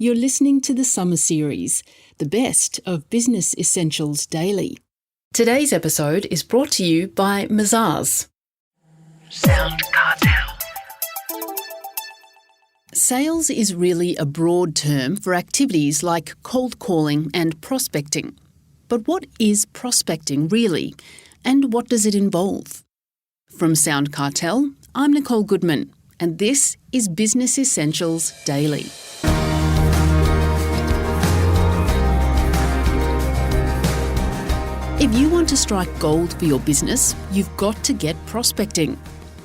You're listening to the Summer Series, the best of Business Essentials Daily. Today's episode is brought to you by Mazars. SoundCartel. Sales is really a broad term for activities like cold calling and prospecting. But what is prospecting really, and what does it involve? From SoundCartel, I'm Nicole Goodman, and this is Business Essentials Daily. If you want to strike gold for your business, you've got to get prospecting.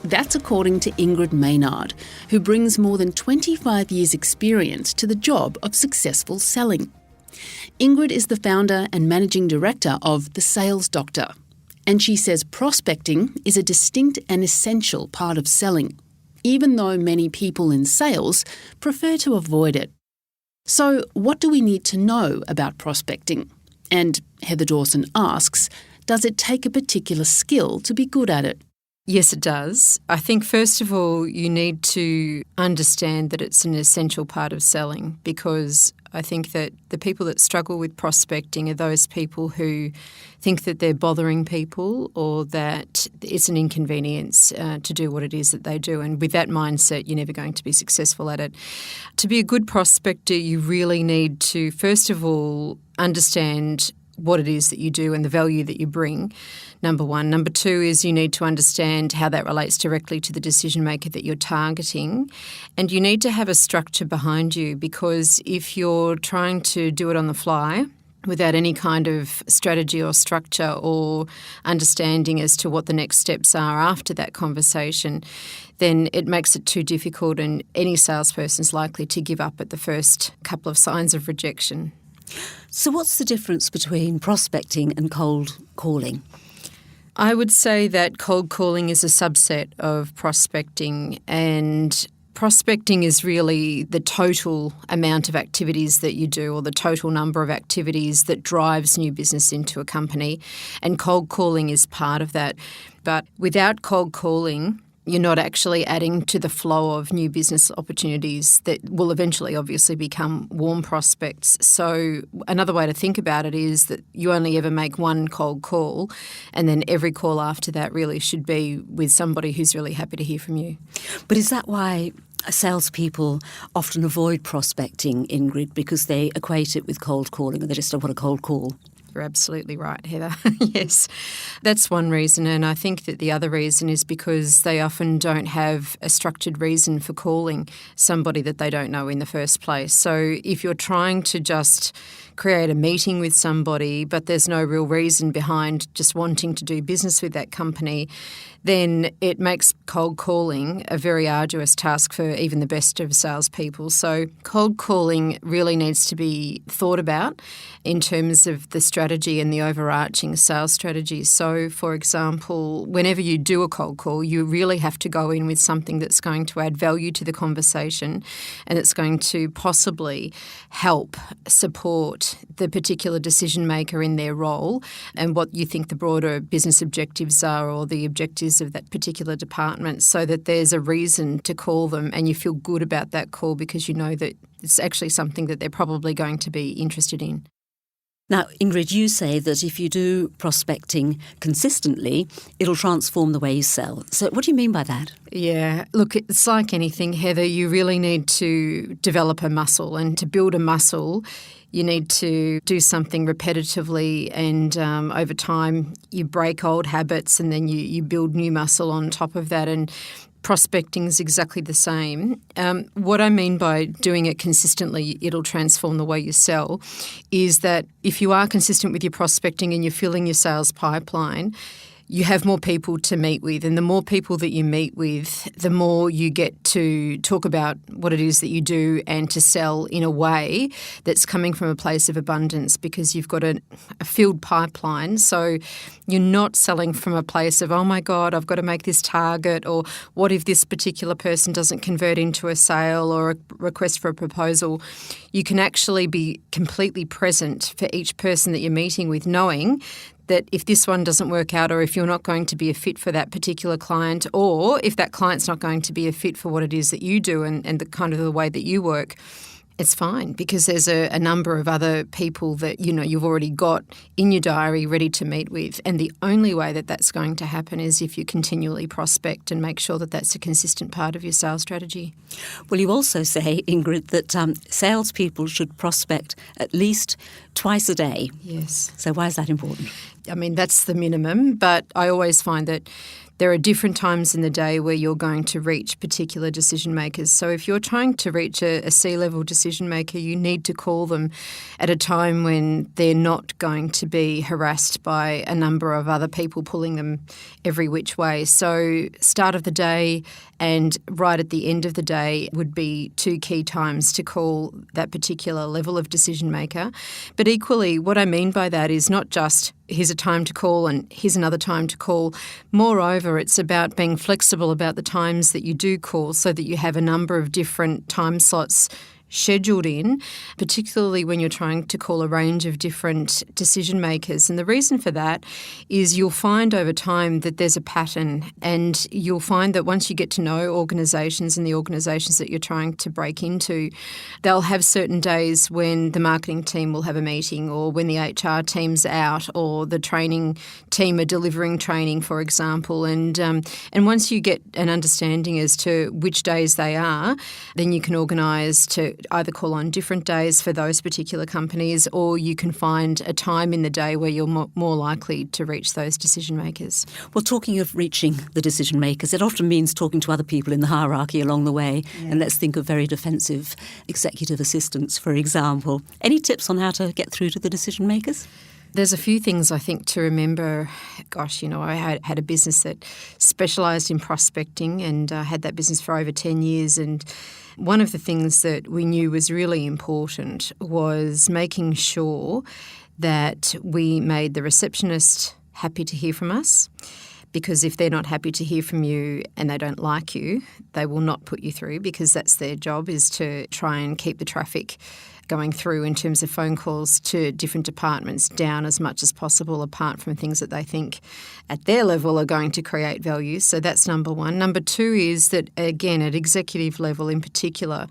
That's according to Ingrid Maynard, who brings more than 25 years' experience to the job of successful selling. Ingrid is the founder and managing director of The Sales Doctor, and she says prospecting is a distinct and essential part of selling, even though many people in sales prefer to avoid it. So, what do we need to know about prospecting? And Heather Dawson asks, does it take a particular skill to be good at it? Yes, it does. I think, first of all, you need to understand that it's an essential part of selling, because I think that the people that struggle with prospecting are those people who think that they're bothering people or that it's an inconvenience to do what it is that they do. And with that mindset, you're never going to be successful at it. To be a good prospector, you really need to, first of all, understand what it is that you do and the value that you bring, number one. Number two is you need to understand how that relates directly to the decision maker that you're targeting. And you need to have a structure behind you, because if you're trying to do it on the fly without any kind of strategy or structure or understanding as to what the next steps are after that conversation, then it makes it too difficult, and any salesperson's likely to give up at the first couple of signs of rejection. So what's the difference between prospecting and cold calling? I would say that cold calling is a subset of prospecting, and prospecting is really the total amount of activities that you do, or the total number of activities that drives new business into a company, and cold calling is part of that. But without cold calling, you're not actually adding to the flow of new business opportunities that will eventually obviously become warm prospects. So another way to think about it is that you only ever make one cold call, and then every call after that really should be with somebody who's really happy to hear from you. But is that why salespeople often avoid prospecting, Ingrid, because they equate it with cold calling, and they just don't want a cold call? You're absolutely right, Heather. Yes, that's one reason. And I think that the other reason is because they often don't have a structured reason for calling somebody that they don't know in the first place. So if you're trying to just create a meeting with somebody, but there's no real reason behind just wanting to do business with that company, then it makes cold calling a very arduous task for even the best of salespeople. So cold calling really needs to be thought about in terms of the strategy and the overarching sales strategy. So, for example, whenever you do a cold call, you really have to go in with something that's going to add value to the conversation, and it's going to possibly help support the particular decision maker in their role and what you think the broader business objectives are, or the objectives of that particular department, so that there's a reason to call them and you feel good about that call because you know that it's actually something that they're probably going to be interested in. Now, Ingrid, you say that if you do prospecting consistently, it'll transform the way you sell. So what do you mean by that? Yeah, look, it's like anything, Heather. You really need to develop a muscle, and to build a muscle, you need to do something repetitively, and over time you break old habits, and then you build new muscle on top of that. And prospecting is exactly the same. What I mean by doing it consistently, it'll transform the way you sell, is that if you are consistent with your prospecting and you're filling your sales pipeline, you have more people to meet with, and the more people that you meet with, the more you get to talk about what it is that you do and to sell in a way that's coming from a place of abundance, because you've got a filled pipeline. So you're not selling from a place of, oh my God, I've got to make this target, or what if this particular person doesn't convert into a sale or a request for a proposal. You can actually be completely present for each person that you're meeting with, knowing that if this one doesn't work out, or if you're not going to be a fit for that particular client, or if that client's not going to be a fit for what it is that you do and the kind of the way that you work, It's fine because there's a number of other people that, you've already got in your diary ready to meet with. And the only way that that's going to happen is if you continually prospect and make sure that that's a consistent part of your sales strategy. Well, you also say, Ingrid, that salespeople should prospect at least twice a day. Yes. So why is that important? I mean, that's the minimum, but I always find that there are different times in the day where you're going to reach particular decision makers. So if you're trying to reach a C-level decision maker, you need to call them at a time when they're not going to be harassed by a number of other people pulling them every which way. So start of the day and right at the end of the day would be two key times to call that particular level of decision maker. But equally, what I mean by that is not just here's a time to call and here's another time to call. Moreover, it's about being flexible about the times that you do call so that you have a number of different time slots scheduled in, particularly when you're trying to call a range of different decision makers. And the reason for that is you'll find over time that there's a pattern, and you'll find that once you get to know organisations and the organisations that you're trying to break into, they'll have certain days when the marketing team will have a meeting, or when the HR team's out, or the training team are delivering training, for example. And once you get an understanding as to which days they are, then you can organise to either call on different days for those particular companies, or you can find a time in the day where you're more likely to reach those decision makers. Well, talking of reaching the decision makers, it often means talking to other people in the hierarchy along the way. Yeah. And let's think of very defensive executive assistants, for example. Any tips on how to get through to the decision makers? There's a few things I think to remember. Gosh, I had a business that specialised in prospecting, and had that business for over 10 years. And one of the things that we knew was really important was making sure that we made the receptionist happy to hear from us. Because if they're not happy to hear from you and they don't like you, they will not put you through, because that's their job, is to try and keep the traffic going through in terms of phone calls to different departments down as much as possible, apart from things that they think at their level are going to create value. So that's number one. Number two is that, again, at executive level in particular,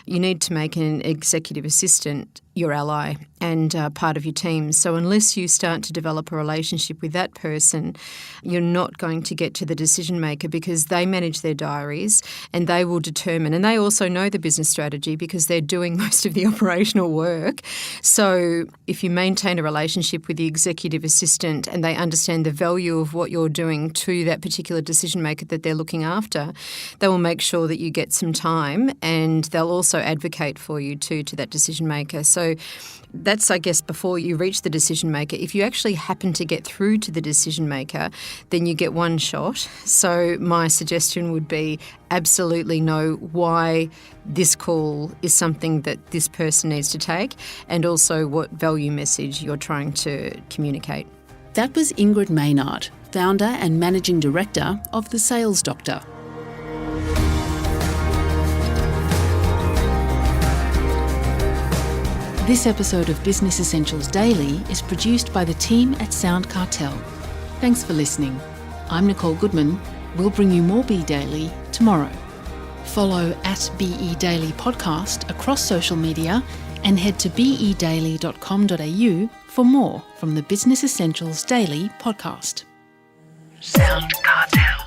you need to make an executive assistant your ally and part of your team. So unless you start to develop a relationship with that person, you're not going to get to the decision maker, because they manage their diaries and they will determine, and they also know the business strategy because they're doing most of the operational work. So if you maintain a relationship with the executive assistant and they understand the value of what you're doing to that particular decision maker that they're looking after, they will make sure that you get some time, and they'll also advocate for you to that decision maker. So that's, I guess, before you reach the decision maker. If you actually happen to get through to the decision maker, then you get one shot. So my suggestion would be absolutely know why this call is something that this person needs to take, and also what value message you're trying to communicate. That was Ingrid Maynard, founder and managing director of The Sales Doctor. This episode of Business Essentials Daily is produced by the team at SoundCartel. Thanks for listening. I'm Nicole Goodman. We'll bring you more Be Daily tomorrow. Follow at BE Daily Podcast across social media, and head to bedaily.com.au for more from the Business Essentials Daily podcast. SoundCartel.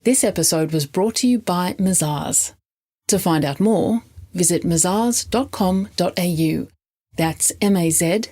This episode was brought to you by Mazars. To find out more, visit mazars.com.au. That's mazars.com.au.